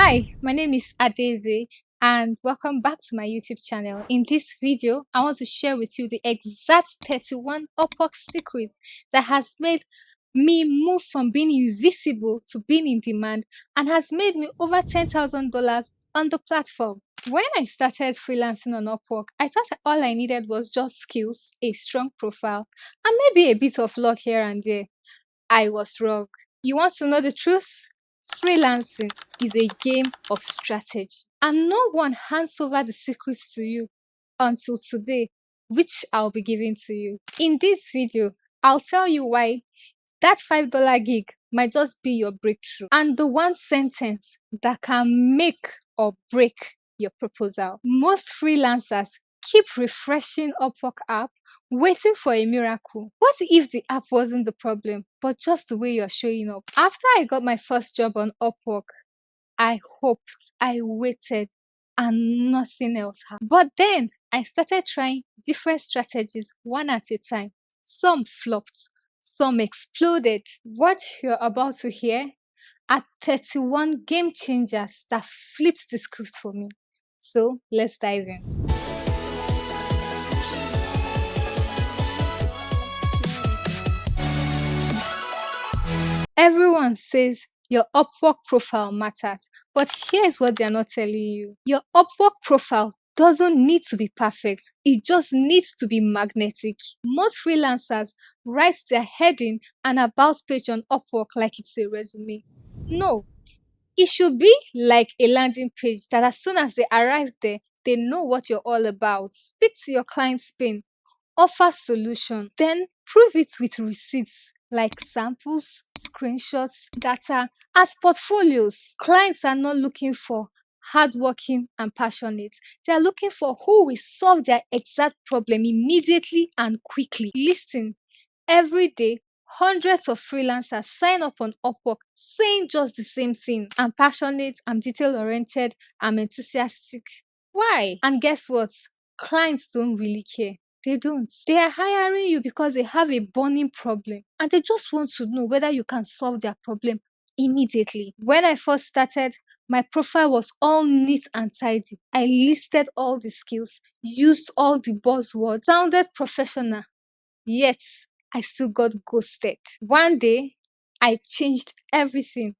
Hi, my name is Adeze and welcome back to my YouTube channel. In this video, I want to share with you the exact 31 Upwork secrets that has made me move from being invisible to being in demand and has made me over $10,000 on the platform. When I started freelancing on Upwork, I thought all I needed was just skills, a strong profile, and maybe a bit of luck here and there. I was wrong. You want to know the truth? Freelancing is a game of strategy, and no one hands over the secrets to you until today, which I'll be giving to you. In this video, I'll tell you why that $5 gig might just be your breakthrough and the one sentence that can make or break your proposal. Most freelancers keep refreshing Upwork app waiting for a miracle. What if the app wasn't the problem, but just the way you're showing up? After I got my first job on Upwork, I hoped, I waited, and nothing else happened. But then I started trying different strategies one at a time. Some flopped, some exploded. What you're about to hear are 31 game changers that flipped the script for me. So let's dive in. Everyone says your Upwork profile matters, but here's what they're not telling you. Your Upwork profile doesn't need to be perfect. It just needs to be magnetic. Most freelancers write their heading and about page on Upwork like it's a resume. No, it should be like a landing page that as soon as they arrive there, they know what you're all about. Speak to your client's pain, offer solution, then prove it with receipts like samples, screenshots, data as portfolios. Clients are not looking for hardworking and passionate. They are looking for who will solve their exact problem immediately and quickly. Listen, every day, hundreds of freelancers sign up on Upwork saying just the same thing. I'm passionate, I'm detail oriented, I'm enthusiastic. Why? And guess what? Clients don't really care. They don't. They are hiring you because they have a burning problem and they just want to know whether you can solve their problem immediately. When I first started, my profile was all neat and tidy. I listed all the skills, used all the buzzwords, sounded professional, yet I still got ghosted. One day, I changed everything.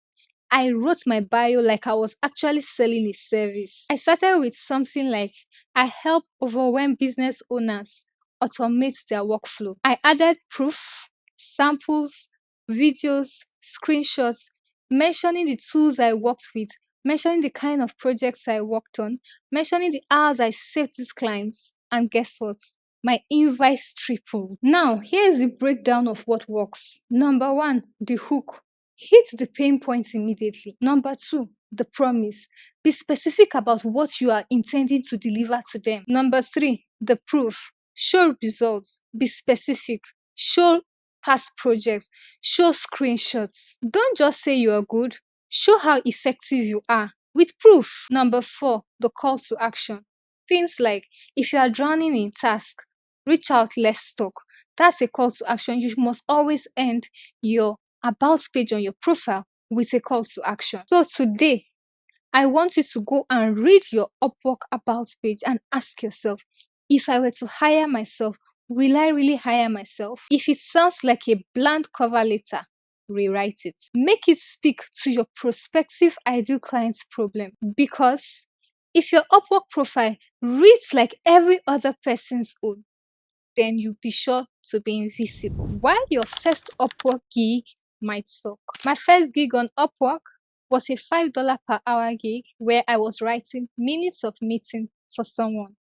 I wrote my bio like I was actually selling a service. I started with something like, I help overwhelmed business owners automate their workflow. I added proof, samples, videos, screenshots, mentioning the tools I worked with, mentioning the kind of projects I worked on, mentioning the hours I saved these clients. And guess what? My invoice tripled. Now, here's the breakdown of what works. Number one, the hook. Hit the pain points immediately. Number two, the promise. Be specific about what you are intending to deliver to them. Number three, the proof. Show results. Be specific. Show past projects. Show screenshots. Don't just say you are good. Show how effective you are with proof. Number four, the call to action. Things like if you are drowning in tasks, reach out, let's talk. That's a call to action. You must always end your about page on your profile with a call to action. So today, I want you to go and read your Upwork about page and ask yourself, if I were to hire myself, will I really hire myself? If it sounds like a bland cover letter, rewrite it. Make it speak to your prospective ideal client's problem. Because if your Upwork profile reads like every other person's own, then you'll be sure to be invisible. While your first Upwork gig might suck. My first gig on Upwork was a $5 per hour gig where I was writing minutes of meeting for someone.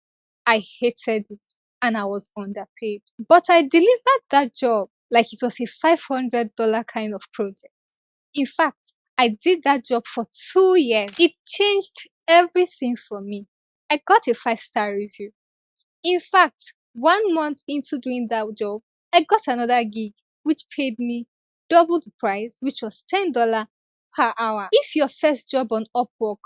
I hated it and I was underpaid. But I delivered that job like it was a $500 kind of project. In fact, I did that job for 2 years. It changed everything for me. I got a 5-star review. In fact, 1 month into doing that job, I got another gig which paid me double the price, which was $10 per hour. If your first job on Upwork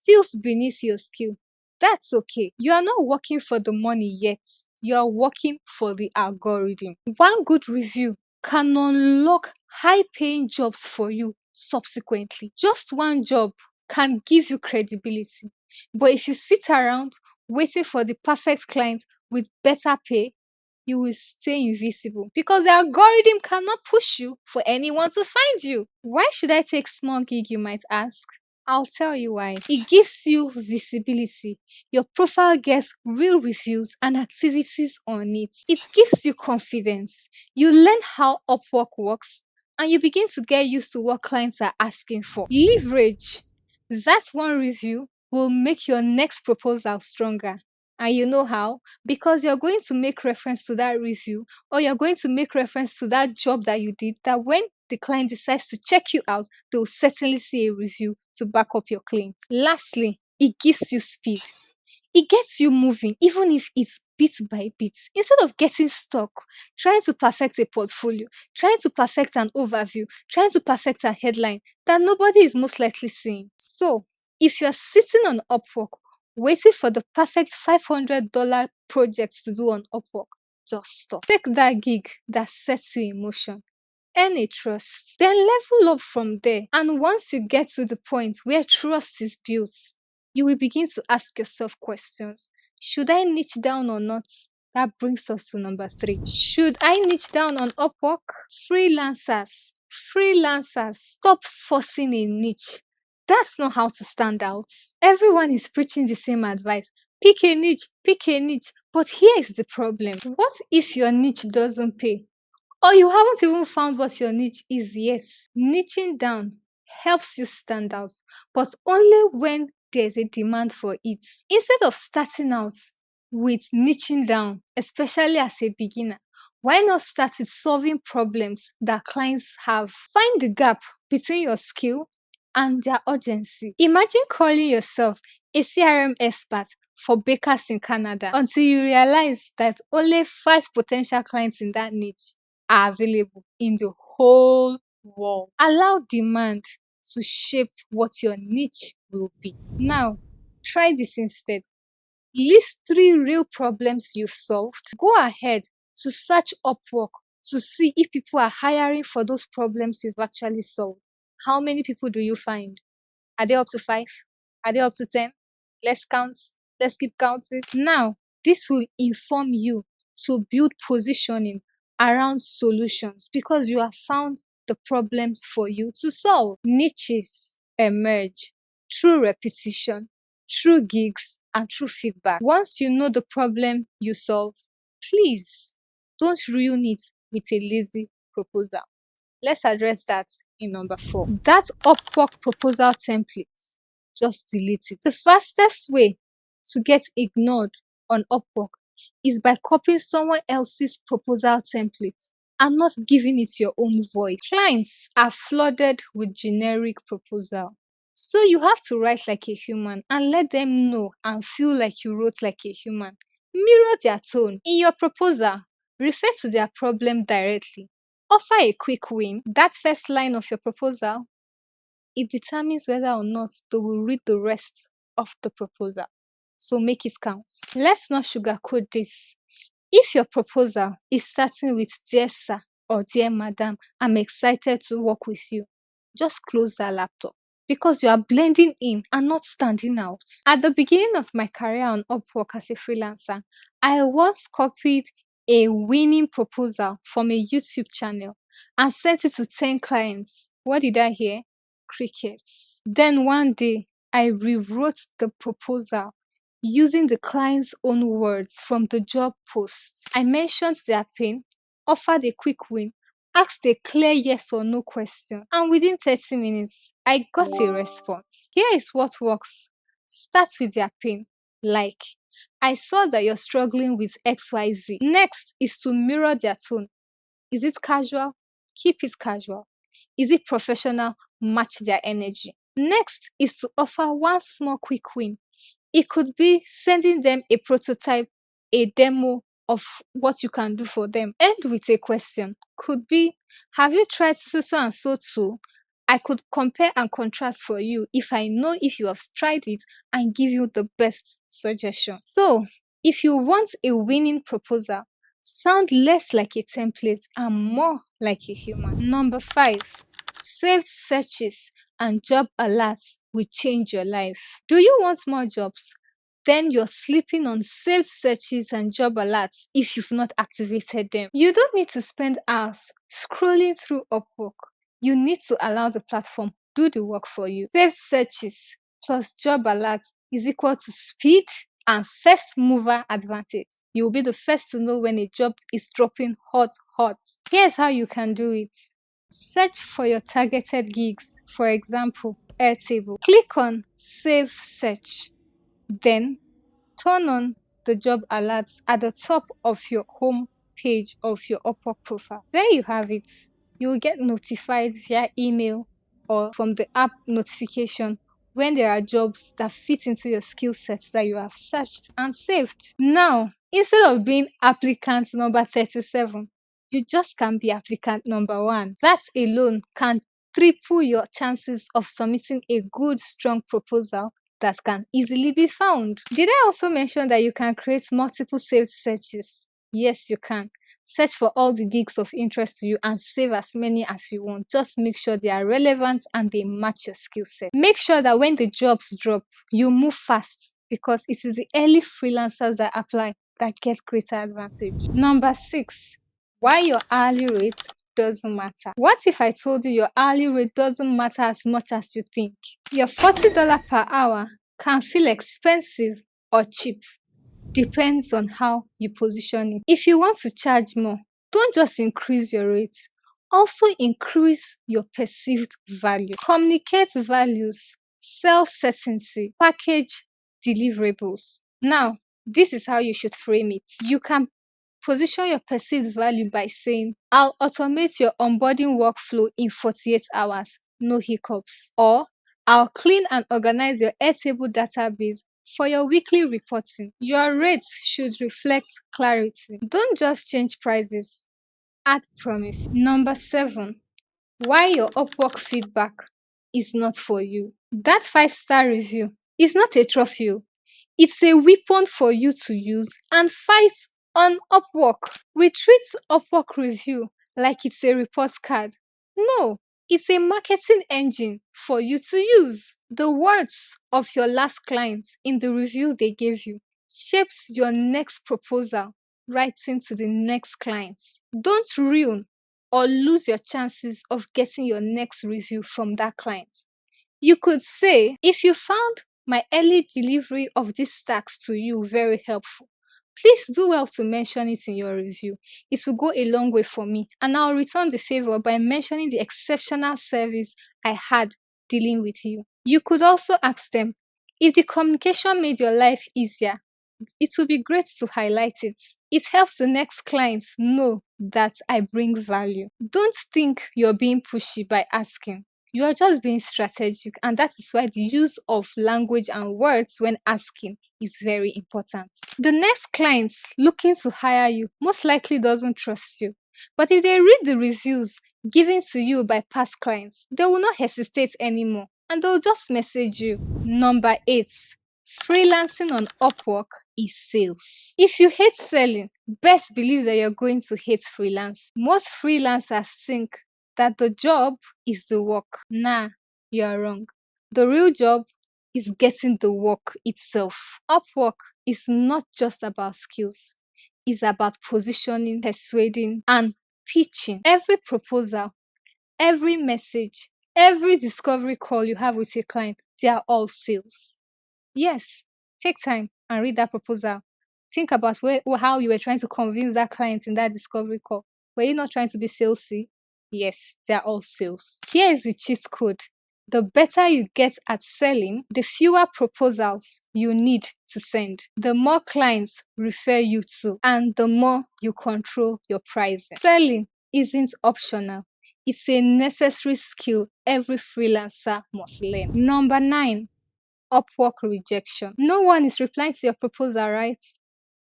feels beneath your skill, that's okay. You are not working for the money yet. You are working for the algorithm. One good review can unlock high paying jobs for you subsequently. Just one job can give you credibility. But if you sit around waiting for the perfect client with better pay, you will stay invisible because the algorithm cannot push you for anyone to find you. Why should I take small gig, you might ask? I'll tell you why. It gives you visibility. Your profile gets real reviews and activities on it. It gives you confidence. You learn how Upwork works and you begin to get used to what clients are asking for. Leverage. That one review will make your next proposal stronger. And you know how? Because you're going to make reference to that review or you're going to make reference to that job that you did, that when the client decides to check you out, they'll certainly see a review to back up your claim. Lastly, it gives you speed. It gets you moving, even if it's bit by bit. Instead of getting stuck, trying to perfect a portfolio, trying to perfect an overview, trying to perfect a headline that nobody is most likely seeing. So, if you're sitting on Upwork, waiting for the perfect $500 project to do on Upwork, just stop. Take that gig that sets you in motion. Earn a trust. Then level up from there. And once you get to the point where trust is built, you will begin to ask yourself questions. Should I niche down or not? That brings us to number 3. Should I niche down on Upwork? Freelancers. Freelancers. Stop forcing a niche. That's not how to stand out. Everyone is preaching the same advice. Pick a niche, pick a niche. But here is the problem. What if your niche doesn't pay? Or you haven't even found what your niche is yet? Niching down helps you stand out, but only when there's a demand for it. Instead of starting out with niching down, especially as a beginner, why not start with solving problems that clients have? Find the gap between your skill and their urgency. Imagine calling yourself a CRM expert for bakers in Canada until you realize that only 5 potential clients in that niche are available in the whole world. Allow demand to shape what your niche will be. Now, try this instead. List 3 real problems you've solved. Go ahead to search Upwork to see if people are hiring for those problems you've actually solved. How many people do you find? Are they up to 5? Are they up to 10? Let's count. Let's keep counting. Now, this will inform you to build positioning around solutions because you have found the problems for you to solve. Niches emerge through repetition, through gigs, and through feedback. Once you know the problem you solve, please don't ruin it with a lazy proposal. Let's address that in number 4. That Upwork proposal template, just delete it. The fastest way to get ignored on Upwork is by copying someone else's proposal template and not giving it your own voice. Clients are flooded with generic proposal. So you have to write like a human and let them know and feel like you wrote like a human. Mirror their tone. In your proposal, refer to their problem directly. Offer a quick win. That first line of your proposal, it determines whether or not they will read the rest of the proposal. So make it count. Let's not sugarcoat this. If your proposal is starting with "Dear Sir" or "Dear Madam, I'm excited to work with you," just close that laptop because you are blending in and not standing out. At the beginning of my career on Upwork as a freelancer, I once copied a winning proposal from a YouTube channel and sent it to 10 clients. What did I hear? Crickets. Then one day, I rewrote the proposal using the client's own words from the job post. I mentioned their pain, offered a quick win, asked a clear yes or no question, and within 30 minutes, I got a response. Here is what works. Start with their pain, like, "I saw that you're struggling with XYZ." Next is to mirror their tone. Is it casual? Keep it casual. Is it professional? Match their energy. Next is to offer one small quick win. It could be sending them a prototype, a demo of what you can do for them. End with a question. Could be, "Have you tried so and so too? I could compare and contrast for you if I know if you have tried it and give you the best suggestion." So, if you want a winning proposal, sound less like a template and more like a human. Number 5, saved searches and job alerts will change your life. Do you want more jobs? Then you're sleeping on sales searches and job alerts if you've not activated them. You don't need to spend hours scrolling through Upwork. You need to allow the platform do the work for you. Sales searches plus job alerts is equal to speed and first mover advantage. You will be the first to know when a job is dropping hot, hot. Here's how you can do it. Search for your targeted gigs. For example, Airtable. Click on Save Search. Then turn on the job alerts at the top of your home page of your Upwork profile. There you have it. You will get notified via email or from the app notification when there are jobs that fit into your skill sets that you have searched and saved. Now, instead of being applicant number 37, you just can be applicant number 1. That alone can triple your chances of submitting a good, strong proposal that can easily be found. Did I also mention that you can create multiple saved searches? Yes, you can. Search for all the gigs of interest to you and save as many as you want. Just make sure they are relevant and they match your skill set. Make sure that when the jobs drop, you move fast because it is the early freelancers that apply that get greater advantage. Number 6, why your hourly rate doesn't matter. What if I told you your hourly rate doesn't matter as much as you think? Your $40 per hour can feel expensive or cheap. Depends on how you position it. If you want to charge more, don't just increase your rate. Also increase your perceived value. Communicate values, sell certainty, package deliverables. Now, this is how you should frame it. You can position your perceived value by saying, I'll automate your onboarding workflow in 48 hours, no hiccups. Or, I'll clean and organize your Airtable database for your weekly reporting. Your rates should reflect clarity. Don't just change prices, add promise. Number 7, why your Upwork feedback is not for you. That 5-star review is not a trophy. It's a weapon for you to use and fight on Upwork. We treat Upwork review like it's a report card. No, it's a marketing engine for you to use. The words of your last client in the review they gave you shapes your next proposal writing to the next client. Don't ruin or lose your chances of getting your next review from that client. You could say, if you found my early delivery of these stacks to you very helpful, please do well to mention it in your review. It will go a long way for me, and I'll return the favor by mentioning the exceptional service I had dealing with you. You could also ask them, if the communication made your life easier, it would be great to highlight it. It helps the next client know that I bring value. Don't think you're being pushy by asking. You are just being strategic, and that is why the use of language and words when asking is very important. The next client looking to hire you most likely doesn't trust you. But if they read the reviews given to you by past clients, they will not hesitate anymore and they'll just message you. Number 8, freelancing on Upwork is sales. If you hate selling, best believe that you're going to hate freelance. Most freelancers think that the job is the work. Nah, you are wrong. The real job is getting the work itself. Upwork is not just about skills. It's about positioning, persuading, and pitching. Every proposal, every message, every discovery call you have with a client, they are all sales. Yes, take time and read that proposal. Think about how you were trying to convince that client in that discovery call. Were you not trying to be salesy? Yes, they are all sales. Here is the cheat code. The better you get at selling, the fewer proposals you need to send, the more clients refer you to, and the more you control your pricing. Selling isn't optional. It's a necessary skill every freelancer must learn. Number 9, Upwork rejection. No one is replying to your proposal, right?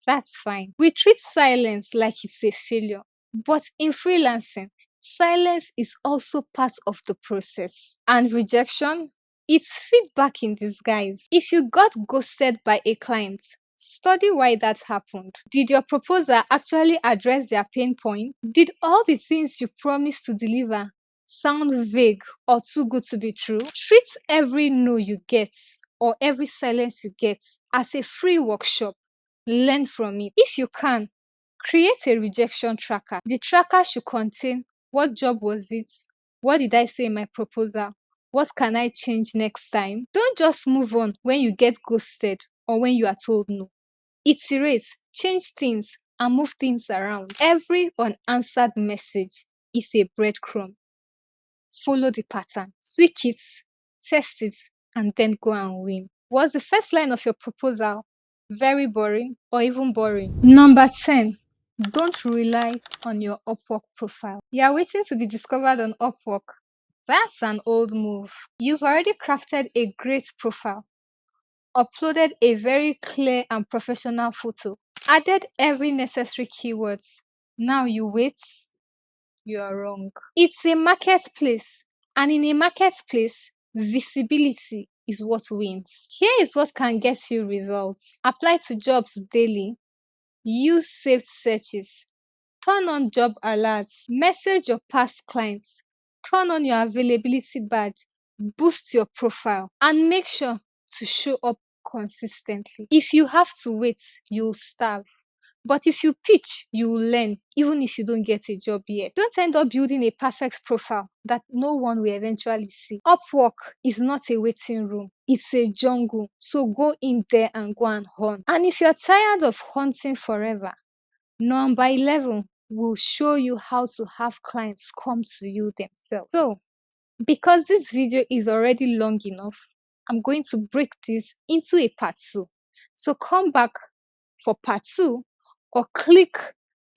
That's fine. We treat silence like it's a failure. But in freelancing, silence is also part of the process. And rejection, it's feedback in disguise. If you got ghosted by a client, study why that happened. Did your proposal actually address their pain point? Did all the things you promised to deliver sound vague or too good to be true? Treat every no you get or every silence you get as a free workshop. Learn from it. If you can, create a rejection tracker. The tracker should contain: what job was it? What did I say in my proposal? What can I change next time? Don't just move on when you get ghosted or when you are told no. Iterate, change things, and move things around. Every unanswered message is a breadcrumb. Follow the pattern, tweak it, test it, and then go and win. Was the first line of your proposal very boring or even boring? Number 10, don't rely on your Upwork profile. You are waiting to be discovered on Upwork. That's an old move. You've already crafted a great profile, uploaded a very clear and professional photo, added every necessary keywords. Now you wait? You are wrong. It's a marketplace, and in a marketplace, visibility is what wins. Here is what can get you results. Apply to jobs daily. Use saved searches. Turn on job alerts. Message your past clients. Turn on your availability badge. Boost your profile, and make sure to show up consistently. If you have to wait, you'll starve. But if you pitch, you will learn, even if you don't get a job yet. Don't end up building a perfect profile that no one will eventually see. Upwork is not a waiting room, it's a jungle. So go in there and go and hunt. And if you're tired of hunting forever, number 11 will show you how to have clients come to you themselves. So, because this video is already long enough, I'm going to break this into a part 2. So come back for part 2, or click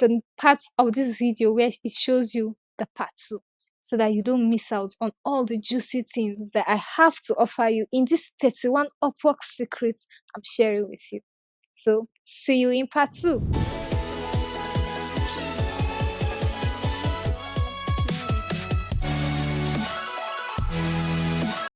the part of this video where it shows you the part 2, so that you don't miss out on all the juicy things that I have to offer you in this 31 Upwork secrets I'm sharing with you. So see you in part 2.